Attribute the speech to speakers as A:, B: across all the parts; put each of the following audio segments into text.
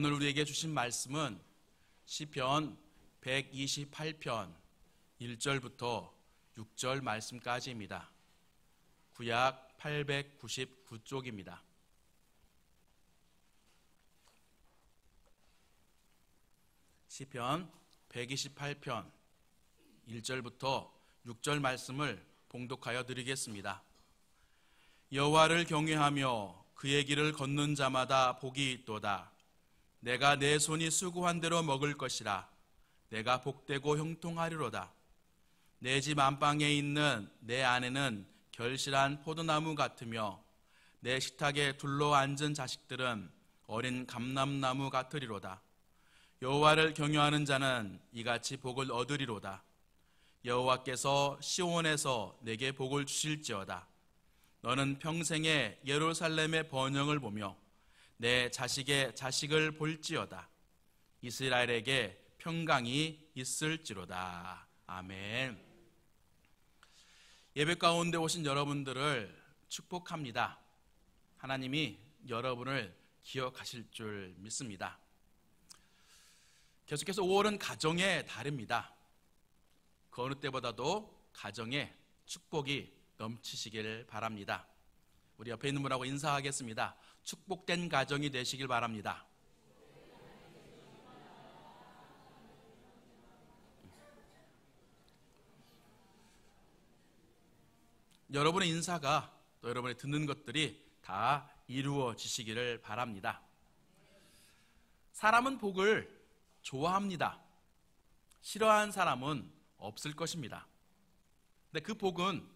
A: 오늘 우리에게 주신 말씀은 시편 128편 1절부터 6절 말씀까지입니다. 구약 899쪽입니다. 시편 128편 1절부터 6절 말씀을 봉독하여 드리겠습니다. 여호와를 경외하며 그의 길을 걷는 자마다 복이 있도다. 내가 내 손이 수고한 대로 먹을 것이라. 내가 복되고 형통하리로다. 내 집 안방에 있는 내 아내는 결실한 포도나무 같으며 내 식탁에 둘러 앉은 자식들은 어린 감람나무 같으리로다. 여호와를 경외하는 자는 이같이 복을 얻으리로다. 여호와께서 시온에서 내게 복을 주실지어다. 너는 평생에 예루살렘의 번영을 보며 내 자식의 자식을 볼지어다. 이스라엘에게 평강이 있을지로다. 아멘. 예배 가운데 오신 여러분들을 축복합니다. 하나님이 여러분을 기억하실 줄 믿습니다. 계속해서 5월은 가정의 달입니다. 그 어느 때보다도 가정에 축복이 넘치시길 바랍니다. 우리 옆에 있는 분하고 인사하겠습니다. 축복된 가정이 되시길 바랍니다. 여러분의 인사가 또 여러분의 듣는 것들이 다 이루어지시기를 바랍니다. 사람은 복을 좋아합니다. 싫어하는 사람은 없을 것입니다. 근데 그 복은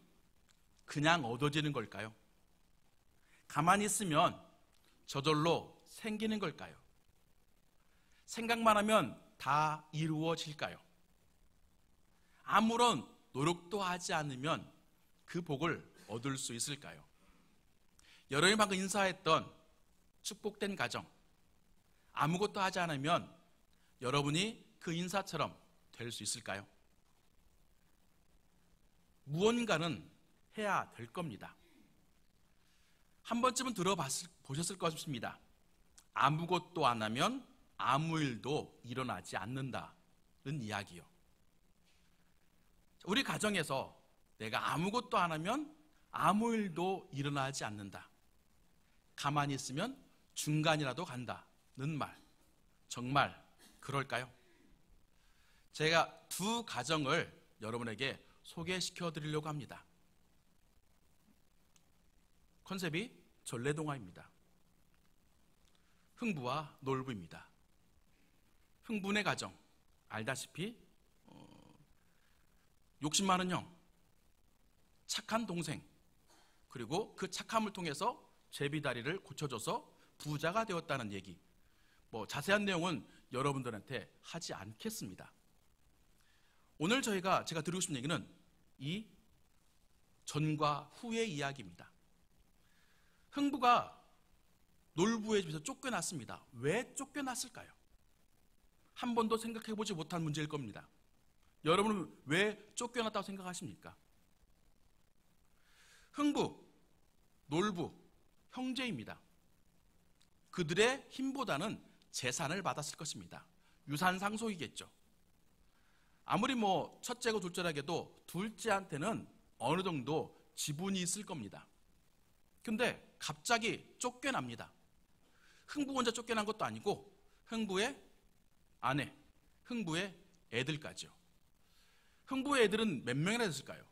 A: 그냥 얻어지는 걸까요? 가만히 있으면 저절로 생기는 걸까요? 생각만 하면 다 이루어질까요? 아무런 노력도 하지 않으면 그 복을 얻을 수 있을까요? 여러분이 방금 인사했던 축복된 가정, 아무것도 하지 않으면 여러분이 그 인사처럼 될 수 있을까요? 무언가는 해야 될 겁니다. 한 번쯤은 들어보셨을 것입니다. 아무것도 안 하면 아무 일도 일어나지 않는다는 이야기요. 우리 가정에서 내가 아무것도 안 하면 아무 일도 일어나지 않는다. 가만히 있으면 중간이라도 간다는 말. 정말 그럴까요? 제가 두 가정을 여러분에게 소개시켜 드리려고 합니다. 컨셉이 전래동화입니다. 흥부와 놀부입니다. 흥부네 가정, 알다시피 욕심 많은 형, 착한 동생, 그리고 그 착함을 통해서 제비다리를 고쳐줘서 부자가 되었다는 얘기. 자세한 내용은 여러분들한테 하지 않겠습니다. 오늘 제가 드리고 싶은 얘기는 이 전과 후의 이야기입니다. 흥부가 놀부의 집에서 쫓겨났습니다. 왜 쫓겨났을까요? 한 번도 생각해보지 못한 문제일 겁니다. 여러분은 왜 쫓겨났다고 생각하십니까? 흥부, 놀부, 형제입니다. 그들의 힘보다는 재산을 받았을 것입니다. 유산 상속이겠죠. 아무리 첫째고 둘째라도 둘째한테는 어느 정도 지분이 있을 겁니다. 근데 갑자기 쫓겨납니다. 흥부 혼자 쫓겨난 것도 아니고 흥부의 아내, 흥부의 애들까지요. 흥부의 애들은 몇 명이나 됐을까요?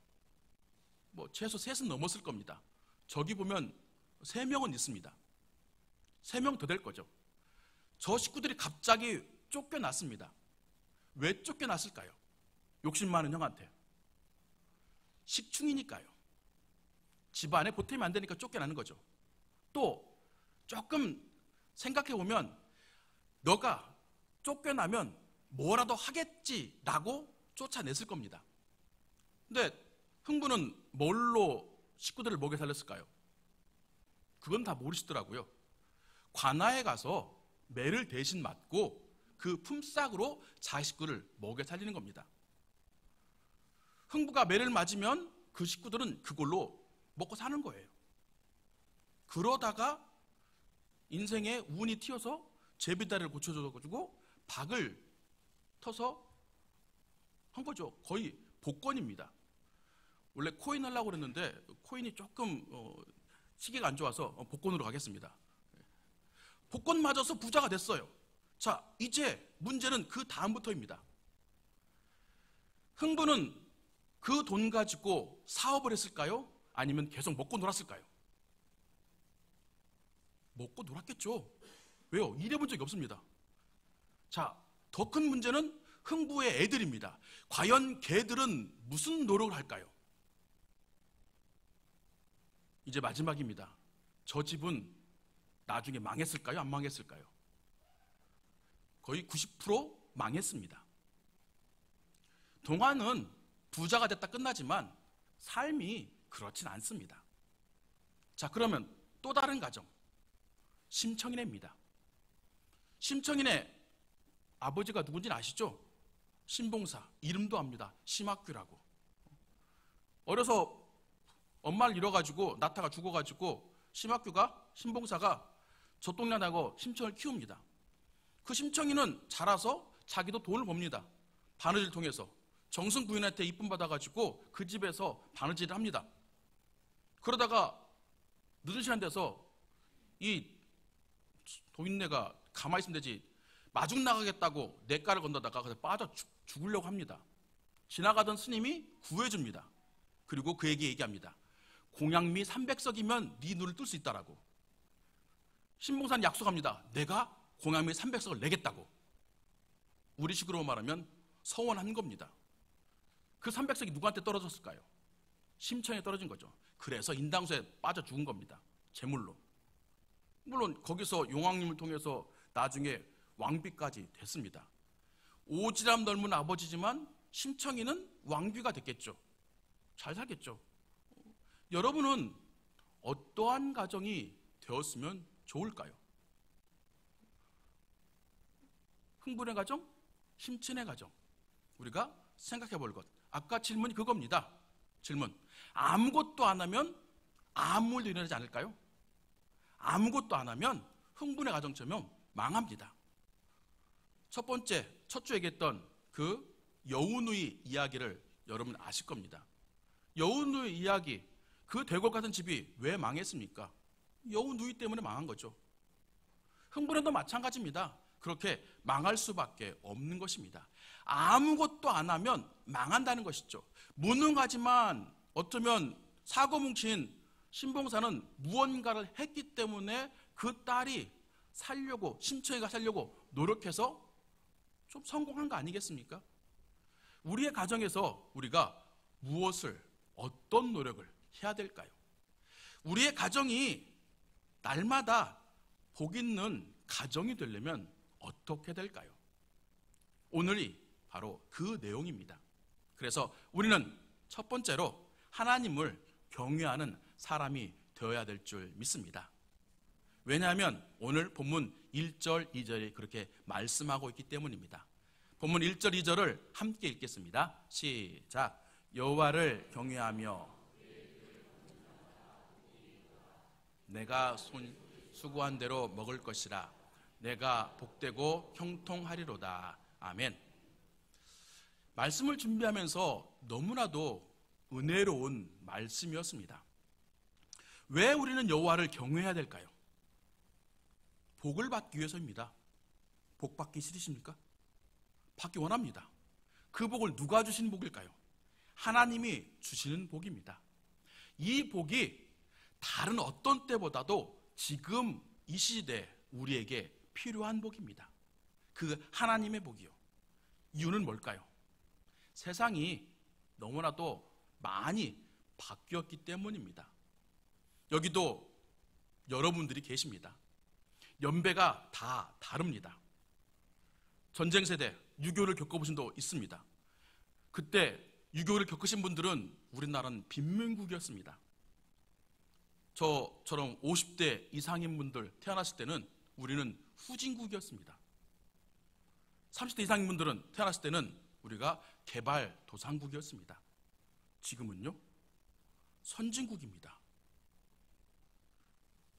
A: 최소 셋은 넘었을 겁니다. 저기 보면 3명은 있습니다. 3명 더 될 거죠. 저 식구들이 갑자기 쫓겨났습니다. 왜 쫓겨났을까요? 욕심 많은 형한테. 식충이니까요. 집안에 보탬이 안 되니까 쫓겨나는 거죠. 또 조금 생각해보면 너가 쫓겨나면 뭐라도 하겠지라고 쫓아냈을 겁니다. 근데 흥부는 뭘로 식구들을 먹여 살렸을까요? 그건 다 모르시더라고요. 관아에 가서 매를 대신 맞고 그 품삯으로 자식들을 먹여 살리는 겁니다. 흥부가 매를 맞으면 그 식구들은 그걸로 먹고 사는 거예요. 그러다가 인생에 운이 튀어서 제비다리를 고쳐줘가지고 박을 터서 한 거죠. 거의 복권입니다. 원래 코인 하려고 그랬는데 코인이 조금 시기가 안 좋아서 복권으로 가겠습니다. 복권 맞아서 부자가 됐어요. 자, 이제 문제는 그 다음부터입니다. 흥부는 그 돈 가지고 사업을 했을까요? 아니면 계속 먹고 놀았을까요? 먹고 놀았겠죠. 왜요? 일해본 적이 없습니다. 자, 더 큰 문제는 흥부의 애들입니다. 과연 걔들은 무슨 노력을 할까요? 이제 마지막입니다. 저 집은 나중에 망했을까요? 안 망했을까요? 거의 90% 망했습니다. 동화는 부자가 됐다 끝나지만 삶이 그렇진 않습니다. 자, 그러면 또 다른 가정, 심청이네입니다. 심청이네 아버지가 누군지는 아시죠? 신봉사, 이름도 압니다. 심학규라고. 어려서 엄마를 잃어가지고 나타가 죽어가지고 신봉사가 저 동네 나고 심청을 키웁니다. 그 심청이는 자라서 자기도 돈을 법니다. 바느질 통해서 정승 부인한테 이쁨 받아가지고 그 집에서 바느질을 합니다. 그러다가 늦은 시간 돼서 이 도인네가 가만히 있으면 되지 마중 나가겠다고 냇가를 건너다가 그래서 빠져 죽으려고 합니다. 지나가던 스님이 구해줍니다. 그리고 그에게 얘기합니다. 공양미 300석이면 네 눈을 뜰 수 있다라고. 신봉사는 약속합니다. 내가 공양미 300석을 내겠다고. 우리식으로 말하면 서원한 겁니다. 그 300석이 누구한테 떨어졌을까요? 심청에 떨어진 거죠. 그래서 인당수에 빠져 죽은 겁니다. 제물로. 물론 거기서 용왕님을 통해서 나중에 왕비까지 됐습니다. 오지랖 넓은 아버지지만 심청이는 왕비가 됐겠죠. 잘 살겠죠. 여러분은 어떠한 가정이 되었으면 좋을까요? 흥분의 가정? 심친의 가정. 우리가 생각해 볼 것. 아까 질문이 그겁니다. 질문. 아무것도 안 하면 아무 일도 일어나지 않을까요? 아무것도 안 하면 흥분의 가정처럼 망합니다. 첫 번째, 첫 주 얘기했던 그 여운의 이야기를 여러분 아실 겁니다. 여운의 이야기, 그 대궐 같은 집이 왜 망했습니까? 여운의 때문에 망한 거죠. 흥분에도 마찬가지입니다. 그렇게 망할 수밖에 없는 것입니다. 아무것도 안 하면 망한다는 것이죠. 무능하지만 어쩌면 사고뭉친 신봉사는 무언가를 했기 때문에 그 딸이 살려고, 심청이가 살려고 노력해서 좀 성공한 거 아니겠습니까? 우리의 가정에서 우리가 무엇을, 어떤 노력을 해야 될까요? 우리의 가정이 날마다 복 있는 가정이 되려면 어떻게 될까요? 오늘이 바로 그 내용입니다. 그래서 우리는 첫 번째로 하나님을 경외하는 사람이 되어야 될 줄 믿습니다. 왜냐하면 오늘 본문 1절, 2절이 그렇게 말씀하고 있기 때문입니다. 본문 1절, 2절을 함께 읽겠습니다. 시작. 여호와를 경외하며 내가 수고한 대로 먹을 것이라. 내가 복되고 형통하리로다. 아멘. 말씀을 준비하면서 너무나도 은혜로운 말씀이었습니다. 왜 우리는 여호와를 경외해야 될까요? 복을 받기 위해서입니다. 복 받기 싫으십니까? 받기 원합니다. 그 복을 누가 주신 복일까요? 하나님이 주시는 복입니다. 이 복이 다른 어떤 때보다도 지금 이 시대 우리에게 필요한 복입니다. 그 하나님의 복이요. 이유는 뭘까요? 세상이 너무나도 많이 바뀌었기 때문입니다. 여기도 여러분들이 계십니다. 연배가 다 다릅니다. 전쟁 세대, 6.25를 겪어보신 분 있습니다. 그때 6.25를 겪으신 분들은 우리나라는 빈민국이었습니다. 저처럼 50대 이상인 분들 태어났을 때는 우리는 후진국이었습니다. 30대 이상인 분들은 태어났을 때는 우리가 개발도상국이었습니다. 지금은요, 선진국입니다.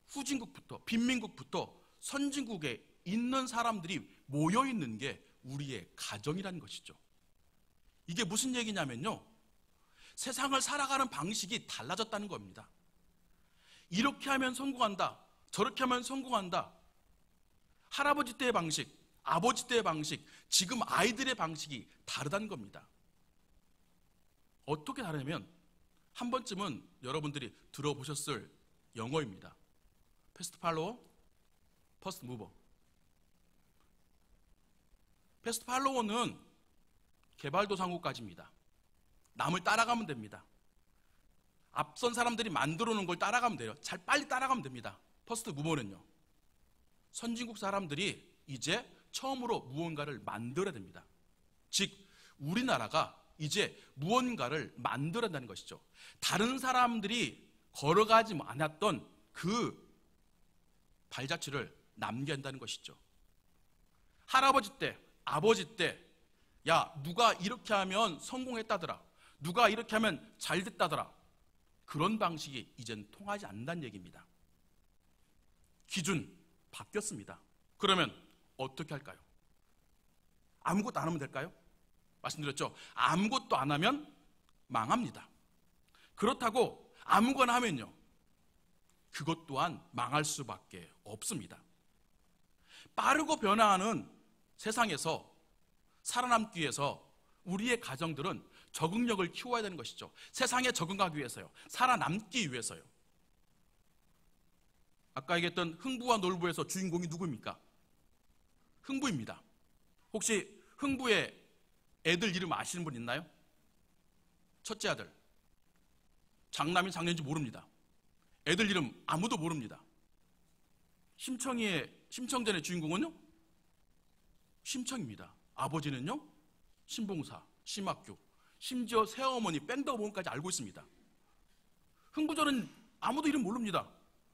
A: 후진국부터, 빈민국부터 선진국에 있는 사람들이 모여 있는 게 우리의 가정이라는 것이죠. 이게 무슨 얘기냐면요, 세상을 살아가는 방식이 달라졌다는 겁니다. 이렇게 하면 성공한다, 저렇게 하면 성공한다. 할아버지 때의 방식, 아버지 때의 방식, 지금 아이들의 방식이 다르다는 겁니다. 어떻게 다르냐면 한 번쯤은 여러분들이 들어보셨을 영어입니다. 패스트 팔로워, 퍼스트 무버. 패스트 팔로워는 개발도상국까지입니다. 남을 따라가면 됩니다. 앞선 사람들이 만들어 놓은 걸 따라가면 돼요. 잘 빨리 따라가면 됩니다. 퍼스트 무버는요, 선진국 사람들이 이제 처음으로 무언가를 만들어야 됩니다. 즉 우리나라가 이제 무언가를 만들어야 한다는 것이죠. 다른 사람들이 걸어가지 않았던 그 발자취를 남겨야 한다는 것이죠. 할아버지 때, 아버지 때, 야, 누가 이렇게 하면 성공했다더라, 누가 이렇게 하면 잘 됐다더라, 그런 방식이 이젠 통하지 않는다는 얘기입니다. 기준 바뀌었습니다. 그러면 어떻게 할까요? 아무것도 안 하면 될까요? 말씀드렸죠. 아무것도 안 하면 망합니다. 그렇다고 아무거나 하면요, 그것 또한 망할 수밖에 없습니다. 빠르고 변화하는 세상에서 살아남기 위해서 우리의 가정들은 적응력을 키워야 되는 것이죠. 세상에 적응하기 위해서요, 살아남기 위해서요. 아까 얘기했던 흥부와 놀부에서 주인공이 누구입니까? 흥부입니다. 혹시 흥부의 애들 이름 아시는 분 있나요? 첫째 아들, 장남이 장녀인지 모릅니다. 애들 이름 아무도 모릅니다. 심청전의 주인공은요, 심청입니다. 아버지는요, 신봉사, 심학교, 심지어 새어머니 뺑더보험까지 알고 있습니다. 흥부전은 아무도 이름 모릅니다.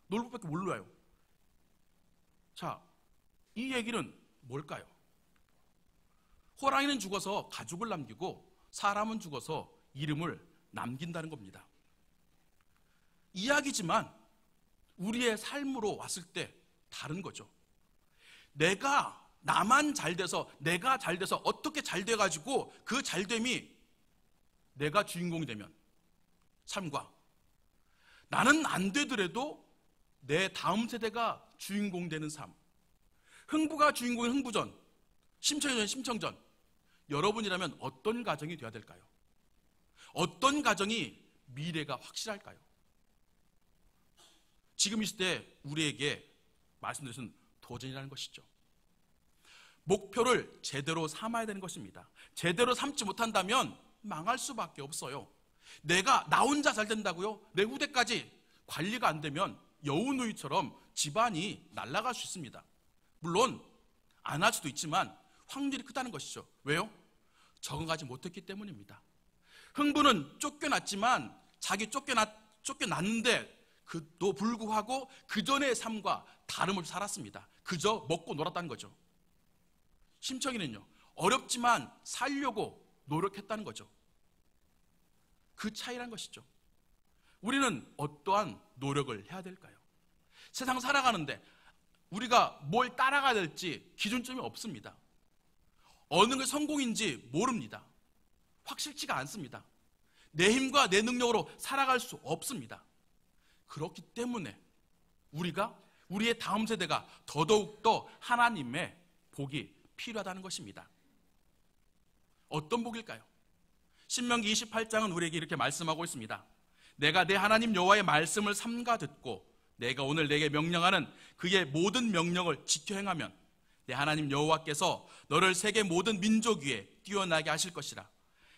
A: 놀부밖에 몰라요. 자, 이 얘기는 뭘까요? 호랑이는 죽어서 가죽을 남기고 사람은 죽어서 이름을 남긴다는 겁니다. 이야기지만 우리의 삶으로 왔을 때 다른 거죠. 나만 잘 돼서, 내가 잘 돼서 어떻게 잘 돼가지고 그 잘됨이 내가 주인공이 되면 삶과, 나는 안 되더라도 내 다음 세대가 주인공 되는 삶. 흥부가 주인공인 흥부전, 심청전 심청전. 여러분이라면 어떤 가정이 되어야 될까요? 어떤 가정이 미래가 확실할까요? 지금 이 시대 우리에게 말씀드린 도전이라는 것이죠. 목표를 제대로 삼아야 되는 것입니다. 제대로 삼지 못한다면 망할 수밖에 없어요. 나 혼자 잘 된다고요? 내 후대까지 관리가 안 되면 여우누이처럼 집안이 날아갈 수 있습니다. 물론 안 할 수도 있지만 확률이 크다는 것이죠. 왜요? 적응하지 못했기 때문입니다. 흥부는 쫓겨났지만 자기 쫓겨났는데 또 불구하고 그 전의 삶과 다름없이 살았습니다. 그저 먹고 놀았다는 거죠. 심청이는요, 어렵지만 살려고 노력했다는 거죠. 그 차이란 것이죠. 우리는 어떠한 노력을 해야 될까요? 세상 살아가는데 우리가 뭘 따라가야 될지 기준점이 없습니다. 어느 게 성공인지 모릅니다. 확실치가 않습니다. 내 힘과 내 능력으로 살아갈 수 없습니다. 그렇기 때문에 우리의 다음 세대가 더더욱더 하나님의 복이 필요하다는 것입니다. 어떤 복일까요? 신명기 28장은 우리에게 이렇게 말씀하고 있습니다. 내가 내 하나님 여호와의 말씀을 삼가 듣고 내가 오늘 내게 명령하는 그의 모든 명령을 지켜 행하면 내 하나님 여호와께서 너를 세계 모든 민족 위에 뛰어나게 하실 것이라.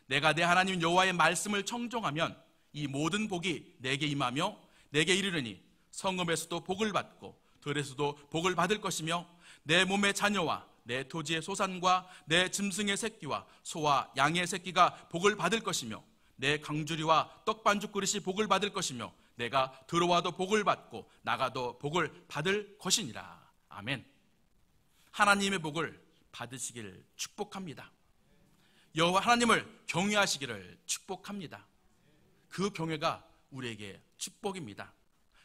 A: 내가 내 하나님 여호와의 말씀을 청종하면 이 모든 복이 내게 임하며 내게 이르르니 성읍에서도 복을 받고 들에서도 복을 받을 것이며 내 몸의 자녀와 내 토지의 소산과 내 짐승의 새끼와 소와 양의 새끼가 복을 받을 것이며 내 강주리와 떡반죽 그릇이 복을 받을 것이며 내가 들어와도 복을 받고 나가도 복을 받을 것이니라. 아멘. 하나님의 복을 받으시길 축복합니다. 여호와 하나님을 경외하시기를 축복합니다. 그 경외가 우리에게 축복입니다.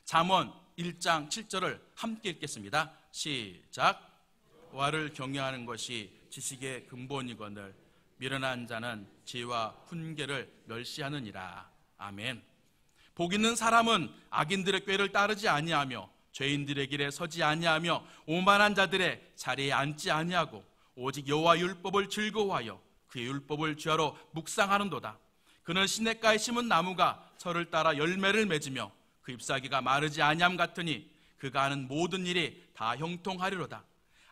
A: 잠언 1장 7절을 함께 읽겠습니다. 시작. 여호와를 경외하는 것이 지식의 근본이거늘 미련한 자는 지혜와 훈계를 멸시하느니라. 아멘. 복 있는 사람은 악인들의 꾀를 따르지 아니하며 죄인들의 길에 서지 아니하며 오만한 자들의 자리에 앉지 아니하고 오직 여호와 율법을 즐거워하여 그의 율법을 주야로 묵상하는도다. 그는 시냇가에 심은 나무가 철을 따라 열매를 맺으며 그 잎사귀가 마르지 아니함 같으니 그가 하는 모든 일이 다 형통하리로다.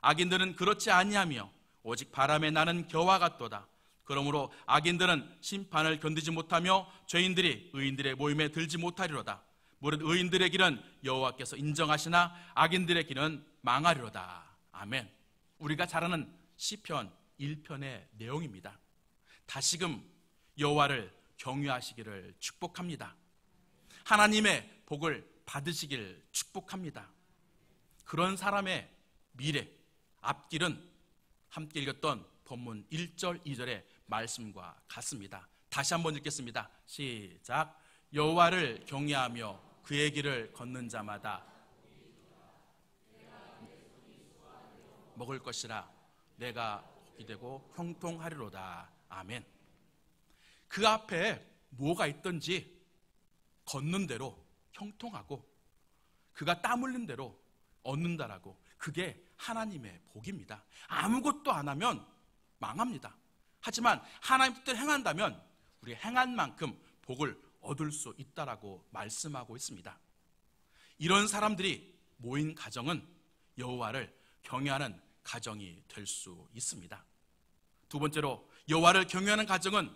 A: 악인들은 그렇지 아니하며 오직 바람에 나는 겨와 같도다. 그러므로 악인들은 심판을 견디지 못하며 죄인들이 의인들의 모임에 들지 못하리로다. 무릇 의인들의 길은 여호와께서 인정하시나 악인들의 길은 망하리로다. 아멘. 우리가 잘 아는 시편 1편의 내용입니다. 다시금 여호와를 경외하시기를 축복합니다. 하나님의 복을 받으시길 축복합니다. 그런 사람의 미래, 앞길은 함께 읽었던 본문 1절, 2절의 말씀과 같습니다. 다시 한번 읽겠습니다. 시작. 여호와를 경외하며 그의 길을 걷는 자마다 먹을 것이라 내가 복이 되고 형통하리로다. 아멘. 그 앞에 뭐가 있든지 걷는 대로 형통하고 그가 땀 흘린 대로 얻는다라고, 그게 하나님의 복입니다. 아무것도 안 하면 망합니다. 하지만 하나님 뜻대로 행한다면 우리 행한 만큼 복을 얻을 수 있다라고 말씀하고 있습니다. 이런 사람들이 모인 가정은 여호와를 경외하는 가정이 될 수 있습니다. 두 번째로, 여호와를 경외하는 가정은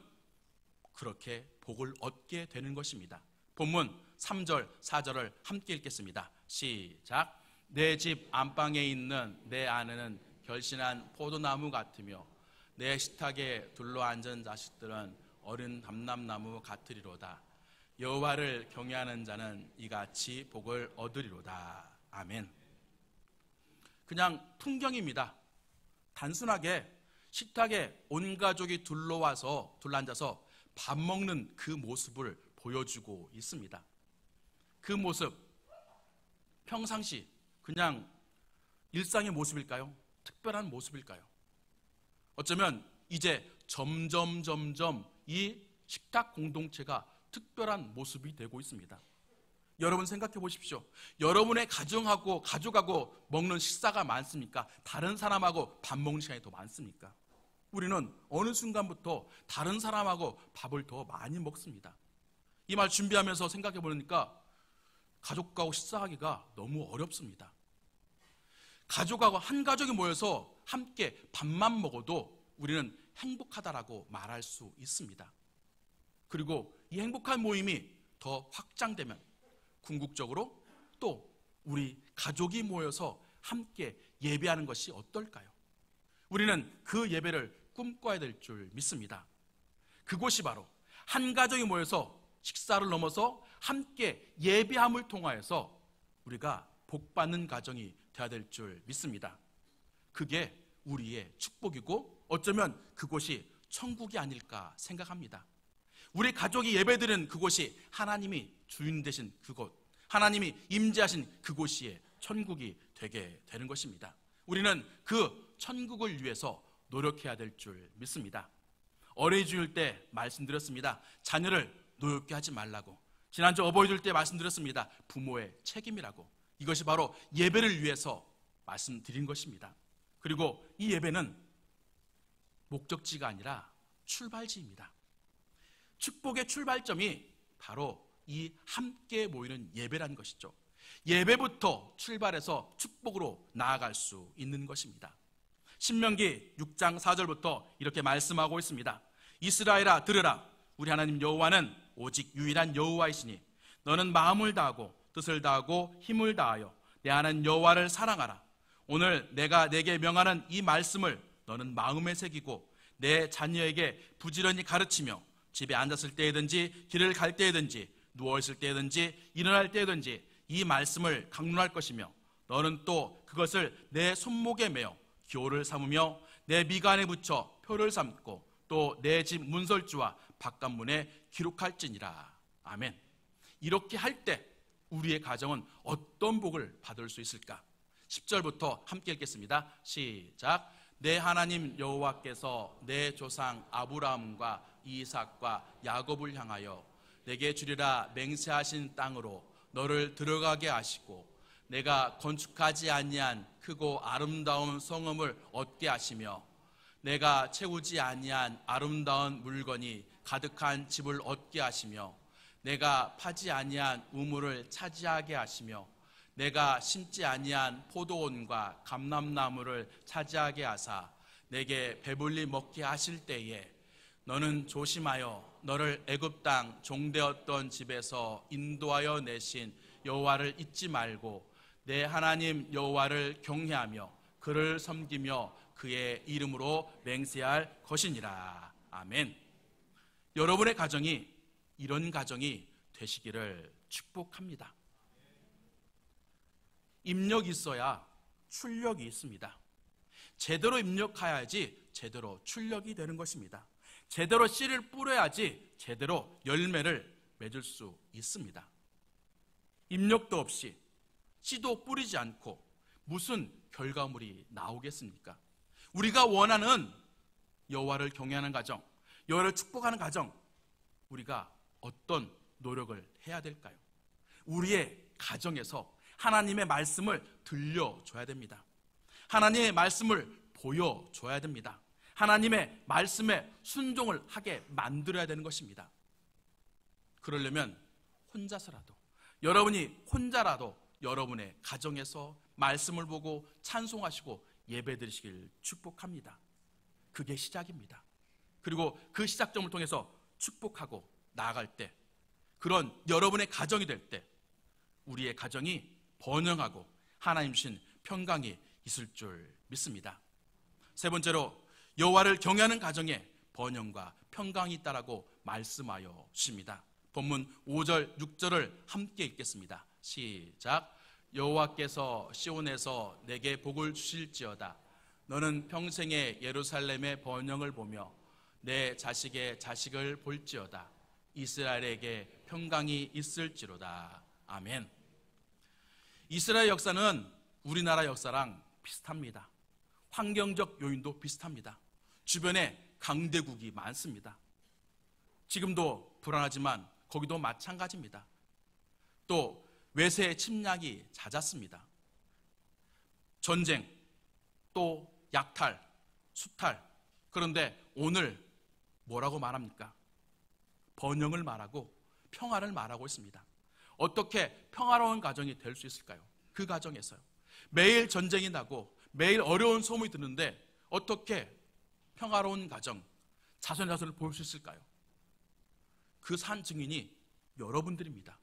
A: 그렇게 복을 얻게 되는 것입니다. 본문 3절, 4절을 함께 읽겠습니다. 시작. 내 집 안방에 있는 내 아내는 결신한 포도나무 같으며 내 식탁에 둘러앉은 자식들은 어린 감람나무 같으리로다. 여호와를 경외하는 자는 이같이 복을 얻으리로다. 아멘. 그냥 풍경입니다. 단순하게 식탁에 온 가족이 둘러앉아서 밥 먹는 그 모습을 보여주고 있습니다. 그 모습, 평상시 그냥 일상의 모습일까요? 특별한 모습일까요? 어쩌면 이제 점점 이 식탁 공동체가 특별한 모습이 되고 있습니다. 여러분 생각해 보십시오. 여러분의 가정하고 가족하고 먹는 식사가 많습니까? 다른 사람하고 밥 먹는 시간이 더 많습니까? 우리는 어느 순간부터 다른 사람하고 밥을 더 많이 먹습니다. 이 말 준비하면서 생각해 보니까 가족하고 식사하기가 너무 어렵습니다. 가족하고 한 가족이 모여서 함께 밥만 먹어도 우리는 행복하다라고 말할 수 있습니다. 그리고 이 행복한 모임이 더 확장되면 궁극적으로 또 우리 가족이 모여서 함께 예배하는 것이 어떨까요? 우리는 그 예배를 꿈꿔야 될 줄 믿습니다. 그곳이 바로 한 가족이 모여서 식사를 넘어서 함께 예배함을 통하여서 우리가 복받는 가정이 되어야 될 줄 믿습니다. 그게 우리의 축복이고 어쩌면 그곳이 천국이 아닐까 생각합니다. 우리 가족이 예배드리는 그곳이 하나님이 주인 되신 그곳, 하나님이 임재하신 그곳이 천국이 되게 되는 것입니다. 우리는 그 천국을 위해서 노력해야 될 줄 믿습니다. 어린이 주일 때 말씀드렸습니다. 자녀를 노엽게 하지 말라고. 지난주 어버이들 때 말씀드렸습니다. 부모의 책임이라고. 이것이 바로 예배를 위해서 말씀드린 것입니다. 그리고 이 예배는 목적지가 아니라 출발지입니다. 축복의 출발점이 바로 이 함께 모이는 예배라는 것이죠. 예배부터 출발해서 축복으로 나아갈 수 있는 것입니다. 신명기 6장 4절부터 이렇게 말씀하고 있습니다. 이스라엘아 들으라. 우리 하나님 여호와는 오직 유일한 여호와이시니 너는 마음을 다하고 뜻을 다하고 힘을 다하여 내 하나님 여호와를 사랑하라. 오늘 내가 내게 명하는 이 말씀을 너는 마음에 새기고 내 자녀에게 부지런히 가르치며 집에 앉았을 때이든지 길을 갈 때이든지 누워있을 때이든지 일어날 때이든지 이 말씀을 강론할 것이며 너는 또 그것을 내 손목에 매어 기호를 삼으며 내 미간에 붙여 표를 삼고 또 내 집 문설주와 바깥문에 기록할지니라. 아멘. 이렇게 할 때 우리의 가정은 어떤 복을 받을 수 있을까? 10절부터 함께 읽겠습니다. 시작. 내 하나님 여호와께서 내 조상 아브라함과 이삭과 야곱을 향하여 내게 주리라 맹세하신 땅으로 너를 들어가게 하시고 내가 건축하지 아니한 크고 아름다운 성읍을 얻게 하시며 내가 채우지 아니한 아름다운 물건이 가득한 집을 얻게 하시며 내가 파지 아니한 우물을 차지하게 하시며 내가 심지 아니한 포도원과 감람나무를 차지하게 하사 내게 배불리 먹게 하실 때에 너는 조심하여 너를 애굽 땅 종되었던 집에서 인도하여 내신 여호와를 잊지 말고 내 하나님 여호와를 경외하며 그를 섬기며 그의 이름으로 맹세할 것이니라. 아멘. 여러분의 가정이 이런 가정이 되시기를 축복합니다. 입력이 있어야 출력이 있습니다. 제대로 입력해야지 제대로 출력이 되는 것입니다. 제대로 씨를 뿌려야지 제대로 열매를 맺을 수 있습니다. 입력도 없이 씨도 뿌리지 않고 무슨 결과물이 나오겠습니까? 우리가 원하는 여호와를 경외하는 가정, 여호와를 축복하는 가정, 우리가 어떤 노력을 해야 될까요? 우리의 가정에서 하나님의 말씀을 들려줘야 됩니다. 하나님의 말씀을 보여줘야 됩니다. 하나님의 말씀에 순종을 하게 만들어야 되는 것입니다. 그러려면 혼자서라도, 여러분이 혼자라도 여러분의 가정에서 말씀을 보고 찬송하시고 예배드리시길 축복합니다. 그게 시작입니다. 그리고 그 시작점을 통해서 축복하고 나아갈 때, 그런 여러분의 가정이 될 때 우리의 가정이 번영하고 하나님 주신 평강이 있을 줄 믿습니다. 세 번째로 여호와를 경외하는 가정에 번영과 평강이 있다라고 말씀하여 주십니다. 본문 5절, 6절을 함께 읽겠습니다. 시작. 여호와께서 시온에서 내게 복을 주실지어다. 너는 평생에 예루살렘의 번영을 보며 내 자식의 자식을 볼지어다. 이스라엘에게 평강이 있을지로다. 아멘. 이스라엘 역사는 우리나라 역사랑 비슷합니다. 환경적 요인도 비슷합니다. 주변에 강대국이 많습니다. 지금도 불안하지만 거기도 마찬가지입니다. 또 외세의 침략이 잦았습니다. 전쟁, 또 약탈, 수탈. 그런데 오늘 뭐라고 말합니까? 번영을 말하고 평화를 말하고 있습니다. 어떻게 평화로운 가정이 될 수 있을까요? 그 가정에서요. 매일 전쟁이 나고 매일 어려운 소문이 드는데 어떻게 평화로운 가정, 자손을 볼 수 있을까요? 그 산 증인이 여러분들입니다.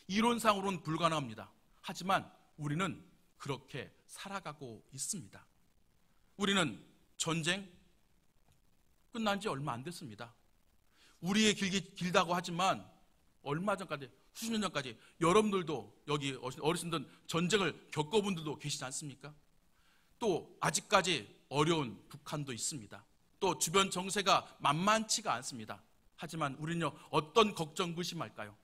A: 이론상으로는 불가능합니다. 하지만 우리는 그렇게 살아가고 있습니다. 우리는 전쟁 끝난 지 얼마 안 됐습니다. 우리의 길다고 하지만 얼마 전까지, 수십 년 전까지 여러분들도, 여기 어르신들 전쟁을 겪어본 분들도 계시지 않습니까? 또 아직까지 어려운 북한도 있습니다. 또 주변 정세가 만만치가 않습니다. 하지만 우리는요, 어떤 걱정 근심할까요?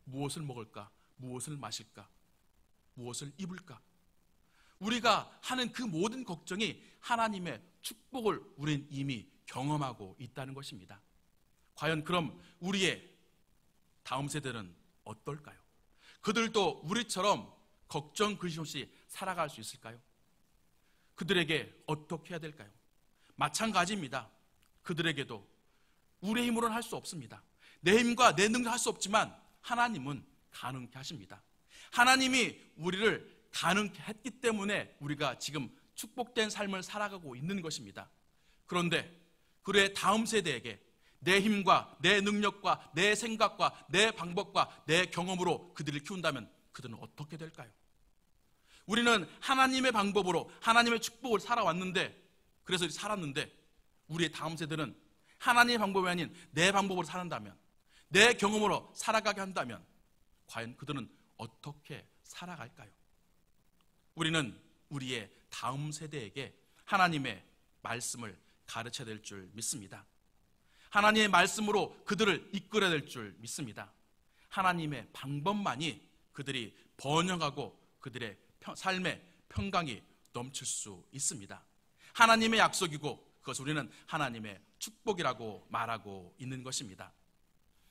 A: 무엇을 먹을까? 무엇을 마실까? 무엇을 입을까? 우리가 하는 그 모든 걱정이 하나님의 축복을 우린 이미 경험하고 있다는 것입니다. 과연 그럼 우리의 다음 세대는 어떨까요? 그들도 우리처럼 걱정 근심 없이 살아갈 수 있을까요? 그들에게 어떻게 해야 될까요? 마찬가지입니다. 그들에게도 우리의 힘으로는 할 수 없습니다. 내 힘과 내 능력으로 할 수 없지만 하나님은 가능케 하십니다. 하나님이 우리를 가능케 했기 때문에 우리가 지금 축복된 삶을 살아가고 있는 것입니다. 그런데 그의 다음 세대에게 내 힘과 내 능력과 내 생각과 내 방법과 내 경험으로 그들을 키운다면 그들은 어떻게 될까요? 우리는 하나님의 방법으로 하나님의 축복을 살아왔는데, 그래서 살았는데 우리의 다음 세대는 하나님의 방법이 아닌 내 방법으로 산다면, 내 경험으로 살아가게 한다면 과연 그들은 어떻게 살아갈까요? 우리는 우리의 다음 세대에게 하나님의 말씀을 가르쳐야 될 줄 믿습니다. 하나님의 말씀으로 그들을 이끌어야 될 줄 믿습니다. 하나님의 방법만이 그들이 번영하고 그들의 삶에 평강이 넘칠 수 있습니다. 하나님의 약속이고 그것을 우리는 하나님의 축복이라고 말하고 있는 것입니다.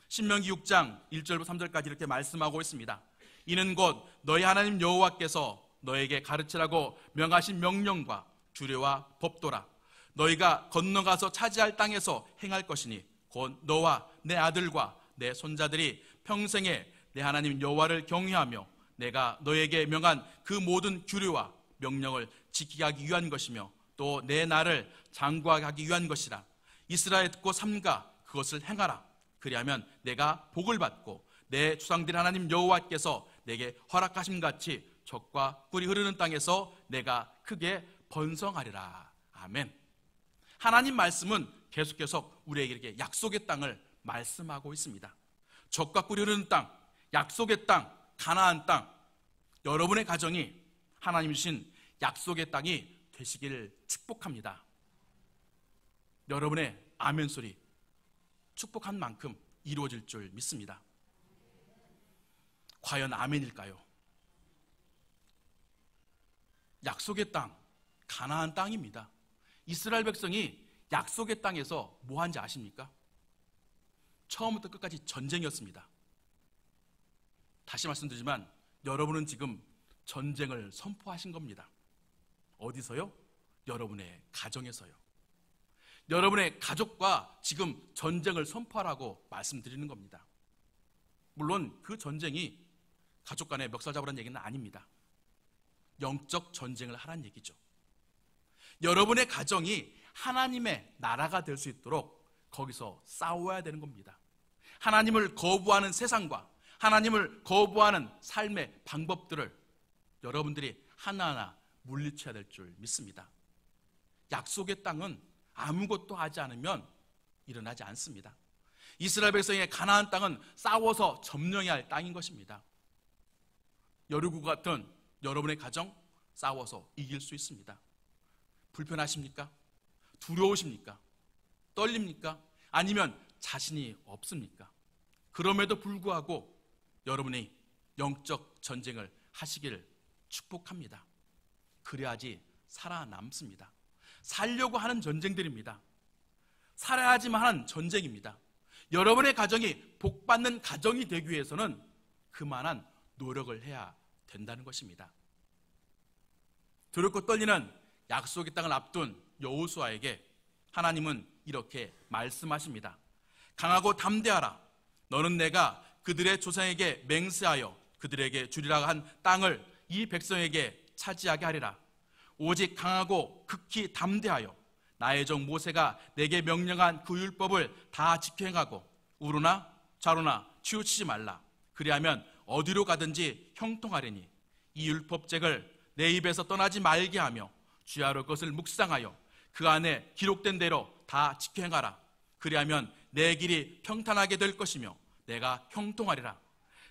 A: 신명기 6장 1절부터 3절까지 이렇게 말씀하고 있습니다. 이는 곧 너희 하나님 여호와께서 너에게 가르치라고 명하신 명령과 규례와 법도라. 너희가 건너가서 차지할 땅에서 행할 것이니 곧 너와 내 아들과 내 손자들이 평생에 내 하나님 여호와를 경외하며 내가 너에게 명한 그 모든 규례와 명령을 지키게 하기 위한 것이며 또 내 나를 장구하게 하기 위한 것이라. 이스라엘 듣고 삼가 그것을 행하라. 그리하면 내가 복을 받고 내 조상들 하나님 여호와께서 내게 허락하심 같이 젖과 꿀이 흐르는 땅에서 내가 크게 번성하리라. 아멘. 하나님 말씀은 계속해서 우리에게 이렇게 약속의 땅을 말씀하고 있습니다. 젖과 꿀이 흐르는 땅, 약속의 땅, 가나안 땅, 여러분의 가정이 하나님 주신 약속의 땅이 되시기를 축복합니다. 여러분의 아멘 소리 축복한 만큼 이루어질 줄 믿습니다. 과연 아멘일까요? 약속의 땅, 가나안 땅입니다. 이스라엘 백성이 약속의 땅에서 뭐 한지 아십니까? 처음부터 끝까지 전쟁이었습니다. 다시 말씀드리지만 여러분은 지금 전쟁을 선포하신 겁니다. 어디서요? 여러분의 가정에서요. 여러분의 가족과 지금 전쟁을 선포하라고 말씀드리는 겁니다. 물론 그 전쟁이 가족 간에 멱살 잡으라는 얘기는 아닙니다. 영적 전쟁을 하라는 얘기죠. 여러분의 가정이 하나님의 나라가 될 수 있도록 거기서 싸워야 되는 겁니다. 하나님을 거부하는 세상과 하나님을 거부하는 삶의 방법들을 여러분들이 하나하나 물리쳐야 될 줄 믿습니다. 약속의 땅은 아무것도 하지 않으면 일어나지 않습니다. 이스라엘 백성의 가나안 땅은 싸워서 점령해야 할 땅인 것입니다. 여리고 같은 여러분의 가정 싸워서 이길 수 있습니다. 불편하십니까? 두려우십니까? 떨립니까? 아니면 자신이 없습니까? 그럼에도 불구하고 여러분이 영적 전쟁을 하시기를 축복합니다. 그래야지 살아남습니다. 살려고 하는 전쟁들입니다. 살아야지만 하는 전쟁입니다. 여러분의 가정이 복받는 가정이 되기 위해서는 그만한 노력을 해야 된다는 것입니다. 두렵고 떨리는 약속의 땅을 앞둔 여호수아에게 하나님은 이렇게 말씀하십니다. 강하고 담대하라. 너는 내가 그들의 조상에게 맹세하여 그들에게 주리라 한 땅을 이 백성에게 차지하게 하리라. 오직 강하고 극히 담대하여 나의 종 모세가 내게 명령한 그 율법을 다 지켜 행하고 우로나 좌로나 치우치지 말라. 그리하면 어디로 가든지 형통하리니 이 율법책을 내 입에서 떠나지 말게 하며 주야로 그것을 묵상하여 그 안에 기록된 대로 다 지켜 행하라. 그리하면 내 길이 평탄하게 될 것이며 내가 형통하리라.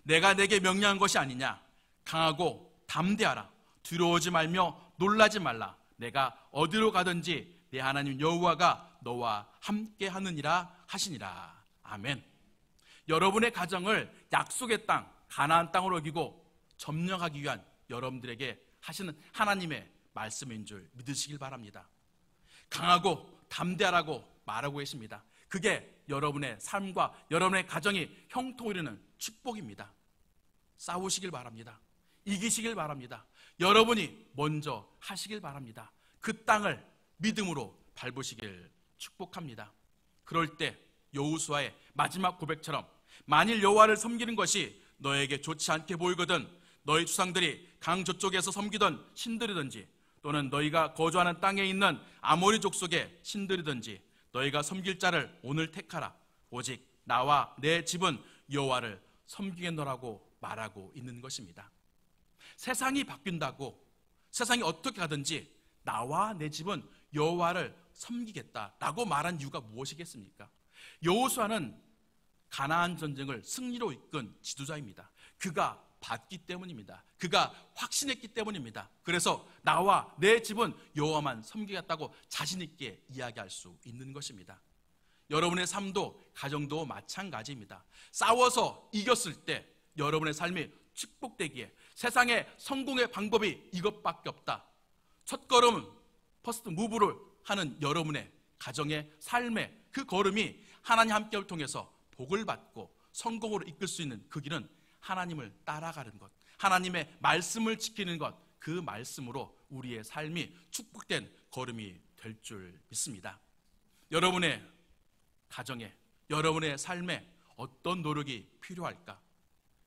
A: 내가 내게 명령한 것이 아니냐. 강하고 담대하라. 두려워하지 말며 놀라지 말라. 내가 어디로 가든지 내 하나님 여호와가 너와 함께 하느니라 하시니라. 아멘. 여러분의 가정을 약속의 땅, 가나안 땅으로 여기고 점령하기 위한 여러분들에게 하시는 하나님의 말씀인 줄 믿으시길 바랍니다. 강하고 담대하라고 말하고 계십니다. 그게 여러분의 삶과 여러분의 가정이 형통을 이루는 축복입니다. 싸우시길 바랍니다. 이기시길 바랍니다. 여러분이 먼저 하시길 바랍니다. 그 땅을 믿음으로 밟으시길 축복합니다. 그럴 때 여호수아의 마지막 고백처럼 만일 여호와를 섬기는 것이 너에게 좋지 않게 보이거든 너희 조상들이 강 저쪽에서 섬기던 신들이든지 또는 너희가 거주하는 땅에 있는 아모리 족속의 신들이든지 너희가 섬길 자를 오늘 택하라. 오직 나와 내 집은 여호와를 섬기겠노라고 말하고 있는 것입니다. 세상이 바뀐다고 세상이 어떻게 하든지 나와 내 집은 여호와를 섬기겠다라고 말한 이유가 무엇이겠습니까? 여호수아는 가나안 전쟁을 승리로 이끈 지도자입니다. 그가 봤기 때문입니다. 그가 확신했기 때문입니다. 그래서 나와 내 집은 여호와만 섬기겠다고 자신 있게 이야기할 수 있는 것입니다. 여러분의 삶도 가정도 마찬가지입니다. 싸워서 이겼을 때 여러분의 삶이 축복되기에 세상에 성공의 방법이 이것밖에 없다. 첫걸음, 퍼스트 무브를 하는 여러분의 가정의 삶의 그 걸음이 하나님 함께를 통해서 복을 받고 성공으로 이끌 수 있는 그 길은 하나님을 따라가는 것, 하나님의 말씀을 지키는 것, 그 말씀으로 우리의 삶이 축복된 걸음이 될 줄 믿습니다. 여러분의 가정에, 여러분의 삶에 어떤 노력이 필요할까?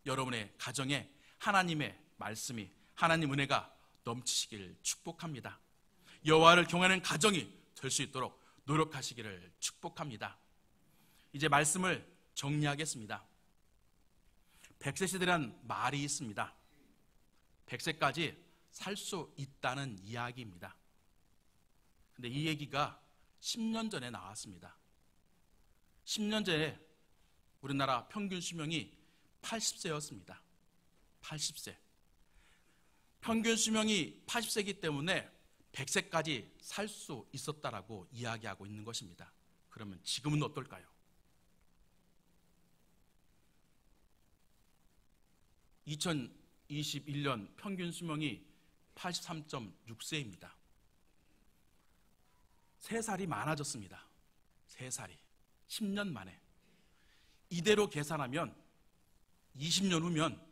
A: 여러분의 가정에 하나님의 말씀이, 하나님 은혜가 넘치시기를 축복합니다. 여호와를 경외하는 가정이 될 수 있도록 노력하시기를 축복합니다. 이제 말씀을 정리하겠습니다. 100세 시대라는 말이 있습니다. 100세까지 살 수 있다는 이야기입니다. 근데 이 얘기가 10년 전에 나왔습니다. 10년 전에 우리나라 평균 수명이 80세였습니다. 80세. 평균 수명이 80세이기 때문에 100세까지 살 수 있었다라고 이야기하고 있는 것입니다. 그러면 지금은 어떨까요? (2021년) 평균 수명이 83.6세입니다. 3살이 많아졌습니다. 3살이 10년 만에. 이대로 계산하면 20년 후면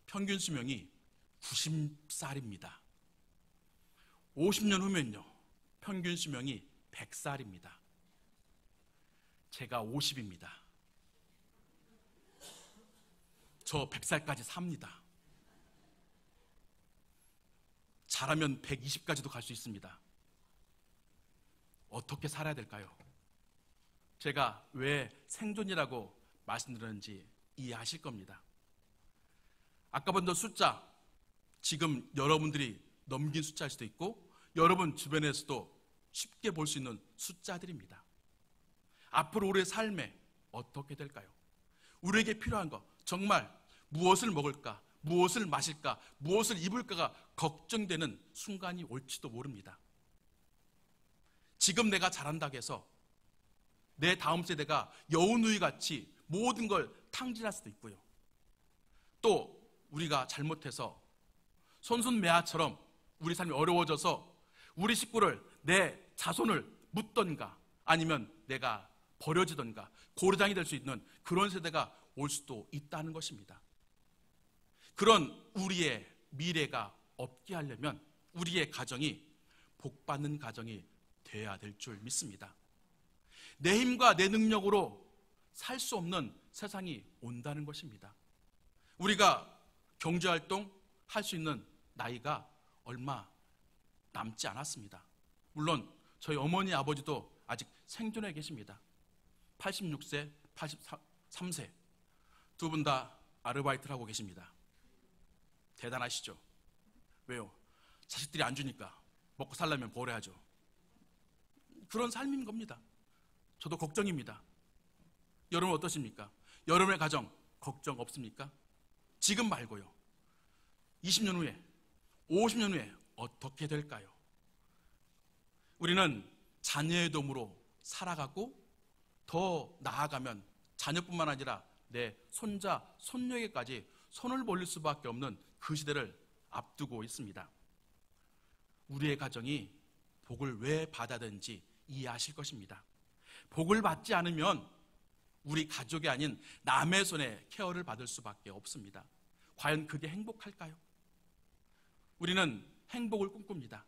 A: 평균 수명이 90살입니다. 50년 후면요, 평균 수명이 100살입니다. 제가 50입니다. 저 100살까지 삽니다. 잘하면 120까지도 갈 수 있습니다. 어떻게 살아야 될까요? 제가 왜 생존이라고 말씀드렸는지 이해하실 겁니다. 아까 본 숫자, 지금 여러분들이 넘긴 숫자일 수도 있고 여러분 주변에서도 쉽게 볼 수 있는 숫자들입니다. 앞으로 우리의 삶에 어떻게 될까요? 우리에게 필요한 것, 정말 무엇을 먹을까, 무엇을 마실까, 무엇을 입을까가 걱정되는 순간이 올지도 모릅니다. 지금 내가 잘한다고 해서 내 다음 세대가 여우누이같이 모든 걸 탕진할 수도 있고요. 또 우리가 잘못해서 손순매화처럼 우리 삶이 어려워져서 우리 식구를, 내 자손을 묻던가 아니면 내가 버려지던가 고르장이 될 수 있는 그런 세대가 올 수도 있다는 것입니다. 그런 우리의 미래가 없게 하려면 우리의 가정이 복받는 가정이 되어야 될 줄 믿습니다. 내 힘과 내 능력으로 살 수 없는 세상이 온다는 것입니다. 우리가 경제활동 할 수 있는 나이가 얼마 남지 않았습니다. 물론 저희 어머니 아버지도 아직 생존해 계십니다. 86세, 83세 두 분 다 아르바이트를 하고 계십니다. 대단하시죠? 왜요? 자식들이 안 주니까 먹고 살려면 벌어야죠. 그런 삶인 겁니다. 저도 걱정입니다. 여러분 어떠십니까? 여러분의 가정 걱정 없습니까? 지금 말고요. 20년 후에, 50년 후에 어떻게 될까요? 우리는 자녀의 도움으로 살아가고 더 나아가면 자녀뿐만 아니라 내 손자, 손녀에게까지 손을 벌릴 수밖에 없는 그 시대를 앞두고 있습니다. 우리의 가정이 복을 왜 받아야 되는지 이해하실 것입니다. 복을 받지 않으면 우리 가족이 아닌 남의 손에 케어를 받을 수밖에 없습니다. 과연 그게 행복할까요? 우리는 행복을 꿈꿉니다.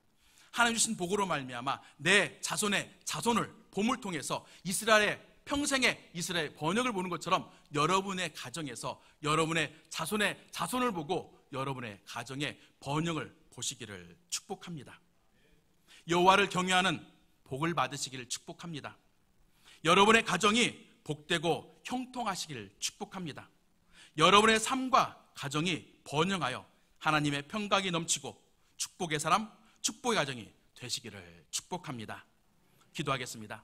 A: 하나님 주신 복으로 말미암아 내 자손의 자손을 봄을 통해서 이스라엘의 평생의 이스라엘 번영을 보는 것처럼 여러분의 가정에서 여러분의 자손의 자손을 보고 여러분의 가정의 번영을 보시기를 축복합니다. 여호와를 경외하는 복을 받으시기를 축복합니다. 여러분의 가정이 복되고 형통하시기를 축복합니다. 여러분의 삶과 가정이 번영하여 하나님의 평강이 넘치고 축복의 사람, 축복의 가정이 되시기를 축복합니다. 기도하겠습니다.